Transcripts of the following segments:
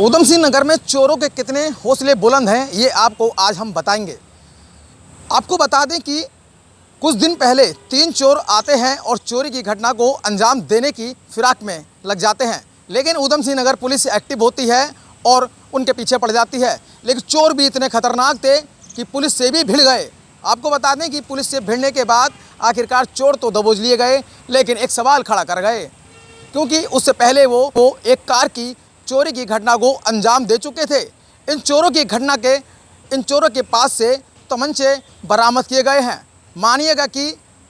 ऊधम सिंह नगर में चोरों के कितने हौसले बुलंद हैं, ये आपको आज हम बताएंगे। आपको बता दें कि कुछ दिन पहले 3 चोर आते हैं और चोरी की घटना को अंजाम देने की फिराक में लग जाते हैं, लेकिन ऊधम सिंह नगर पुलिस एक्टिव होती है और उनके पीछे पड़ जाती है। लेकिन चोर भी इतने खतरनाक थे कि पुलिस से भी भिड़ गए। आपको बता दें कि पुलिस से भिड़ने के बाद आखिरकार चोर तो दबोच लिए गए, लेकिन एक सवाल खड़ा कर गए, क्योंकि उससे पहले वो एक कार की चोरी की घटना को अंजाम दे चुके थे। इन चोरों के पास से तमंचे बरामद किए गए हैं। मानिएगा कि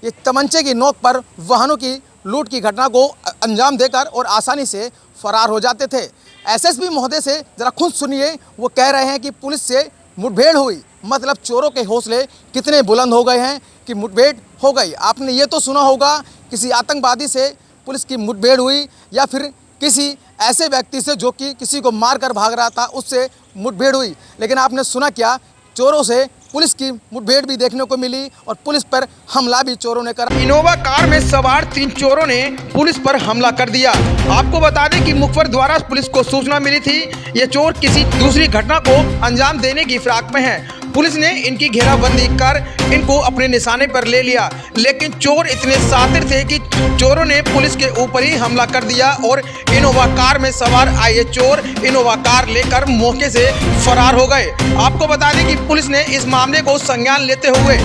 ये तमंचे की नोक पर वाहनों की लूट की घटना को अंजाम देकर और आसानी से फरार हो जाते थे। एसएसपी महोदय से ज़रा खुद सुनिए, वो कह रहे हैं कि पुलिस से मुठभेड़ हुई, मतलब चोरों के हौसले कितने बुलंद हो गए हैं कि मुठभेड़ हो गई। आपने ये तो सुना होगा किसी आतंकवादी से पुलिस की मुठभेड़ हुई, या फिर किसी ऐसे व्यक्ति से जो कि किसी को मार कर भाग रहा था उससे मुठभेड़ हुई, लेकिन आपने सुना क्या, चोरों से पुलिस की मुठभेड़ भी देखने को मिली और पुलिस पर हमला भी चोरों ने करा। इनोवा कार में सवार 3 चोरों ने पुलिस पर हमला कर दिया। आपको बता दें कि मुखबिर द्वारा पुलिस को सूचना मिली थी ये चोर किसी दूसरी घटना को अंजाम देने की फिराक में है। पुलिस ने इनकी घेराबंदी कर इनको अपने निशाने पर ले लिया, लेकिन चोर इतने शातिर थे कि चोरों ने पुलिस के ऊपर ही हमला कर दिया और इनोवा कार में सवार आए चोर इनोवा कार लेकर मौके से फरार हो गए। आपको बता दें कि पुलिस ने इस मामले को संज्ञान लेते हुए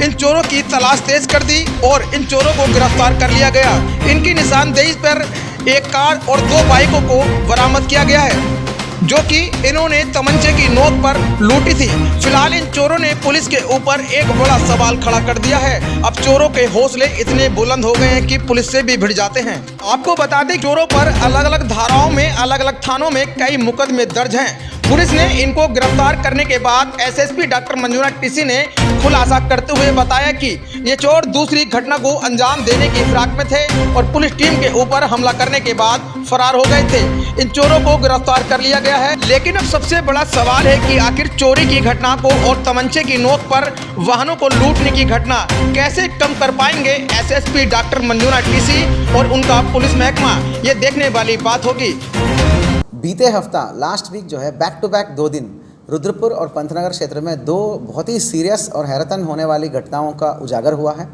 इन चोरों की तलाश तेज कर दी और इन चोरों को गिरफ्तार कर लिया गया। इनकी निशानदेही पर एक कार और 2 बाइकों को बरामद किया गया है, जो कि इन्होंने तमंचे की नोक पर लूटी थी। फिलहाल इन चोरों ने पुलिस के ऊपर एक बड़ा सवाल खड़ा कर दिया है। अब चोरों के हौसले इतने बुलंद हो गए हैं कि पुलिस से भी भिड़ जाते हैं। आपको बता दें, चोरों पर अलग अलग धाराओं में अलग अलग थानों में कई मुकदमे दर्ज हैं। पुलिस ने इनको गिरफ्तार करने के बाद एसएसपी डॉक्टर मंजुनाथ टीसी ने खुलासा करते हुए बताया कि ये चोर दूसरी घटना को अंजाम देने की फिराक में थे और पुलिस टीम के ऊपर हमला करने के बाद फरार हो गए थे। इन चोरों को गिरफ्तार कर लिया गया है, लेकिन अब सबसे बड़ा सवाल है कि आखिर चोरी की घटना को और तमंचे की नोक पर वाहनों को लूटने की घटना कैसे कम कर पाएंगे एसएसपी डॉक्टर मंजुनाथ टीसी और उनका पुलिस महकमा, ये देखने वाली बात होगी। बीते हफ्ता लास्ट वीक जो है बैक टू बैक 2 दिन रुद्रपुर और पंतनगर क्षेत्र में 2 बहुत ही सीरियस और हैरतन होने वाली घटनाओं का उजागर हुआ है।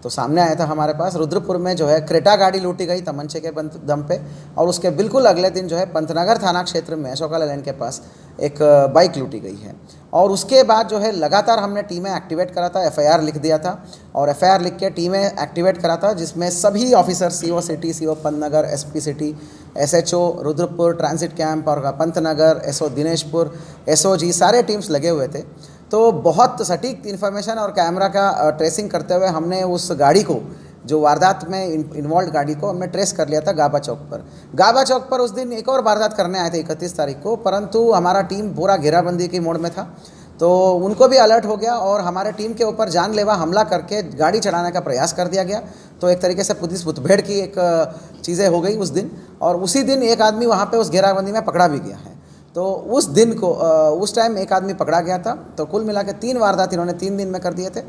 तो सामने आया था हमारे पास रुद्रपुर में जो है क्रेटा गाड़ी लूटी गई तमंचे के दम पे, और उसके बिल्कुल अगले दिन जो है पंतनगर थाना क्षेत्र में अशोका लेन के पास एक बाइक लूटी गई है। और उसके बाद जो है लगातार हमने टीमें एक्टिवेट करा था, एफआईआर लिख दिया था और एफआईआर लिख के टीमें एक्टिवेट करा था, जिसमें सभी officer CO city, CO Pantnagar, SP city, SHO Rudrapur transit camp और पंतनगर, एसओ दिनेशपुर, एसओजी सारे टीम्स लगे हुए थे। तो बहुत सटीक इन्फॉर्मेशन और कैमरा का ट्रेसिंग करते हुए हमने उस गाड़ी को, जो वारदात में इन्वॉल्व गाड़ी को हमने ट्रेस कर लिया था गाबा चौक पर। गाबा चौक पर उस दिन एक और वारदात करने आए थे 31 तारीख को, परंतु हमारा टीम पूरा घेराबंदी की मोड में था, तो उनको भी अलर्ट हो गया और हमारे टीम के ऊपर जानलेवा हमला करके गाड़ी चढ़ाने का प्रयास कर दिया गया। तो एक तरीके से पुलिस मुठभेड़ की एक चीज़ें हो गई उस दिन, और उसी दिन एक आदमी वहाँ पे उस घेराबंदी में पकड़ा भी गया है। तो उस दिन को उस टाइम एक आदमी पकड़ा गया था। तो कुल मिला के 3 वारदात इन्होंने 3 दिन में कर दिए थे।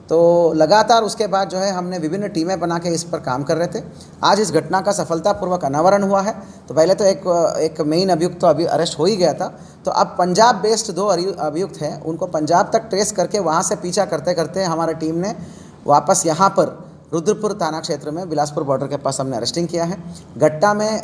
तो लगातार उसके बाद जो है हमने विभिन्न टीमें बना के इस पर काम कर रहे थे। आज इस घटना का सफलतापूर्वक अनावरण हुआ है। तो पहले तो एक मेन अभियुक्त तो अभी अरेस्ट हो ही गया था। तो अब पंजाब बेस्ड 2 अभियुक्त हैं, उनको पंजाब तक ट्रेस करके वहाँ से पीछा करते करते हमारी टीम ने वापस यहाँ पर रुद्रपुर थाना क्षेत्र में बिलासपुर बॉर्डर के पास हमने अरेस्टिंग किया है। घटना में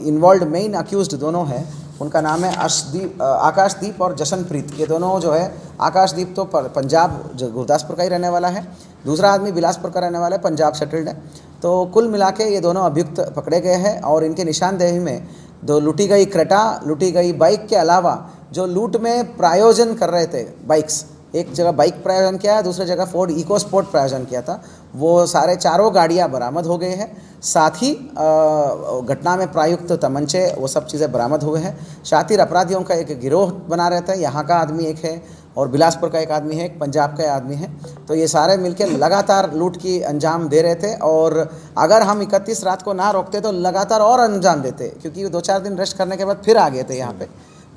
इन्वॉल्व मेन अक्यूज्ड दोनों हैं, उनका नाम है आकाशदीप और जशनप्रीत। ये दोनों जो है, आकाशदीप तो पंजाब गुरदासपुर का ही रहने वाला है, दूसरा आदमी बिलासपुर का रहने वाला है, पंजाब सेटल्ड है। तो कुल मिला के ये दोनों अभियुक्त पकड़े गए हैं और इनके निशानदेही में 2 लूटी गई क्रेटा, लूटी गई बाइक के अलावा जो लूट में प्रायोजन कर रहे थे बाइक्स, एक जगह बाइक प्रायोजन किया है, दूसरी जगह फोर्ड इको स्पोर्ट प्रायोजन किया था, वो सारे 4 गाड़ियाँ बरामद हो गए हैं। साथ ही घटना में प्रयुक्त तमंचे वो सब चीज़ें बरामद हुए हैं। शातिर अपराधियों का एक गिरोह बना रहता है, यहाँ का आदमी एक है और बिलासपुर का एक आदमी है, एक पंजाब का आदमी है। तो ये सारे मिलकर लगातार लूट की अंजाम दे रहे थे, और अगर हम 31 रात को ना रोकते तो लगातार और अंजाम देते, क्योंकि 2-4 दिन रेस्ट करने के बाद फिर आ गए थे यहाँ पे।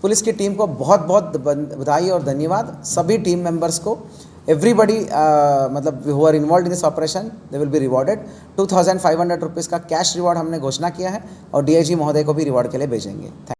पुलिस की टीम को बहुत बहुत बधाई और धन्यवाद, सभी टीम मेंबर्स को। एवरीबडी मतलब who are involve in this operation they will be rewarded. 2500 rupees का कैश रिवॉर्ड हमने घोषणा किया है और डीआईजी महोदय को भी रिवॉर्ड के लिए भेजेंगे।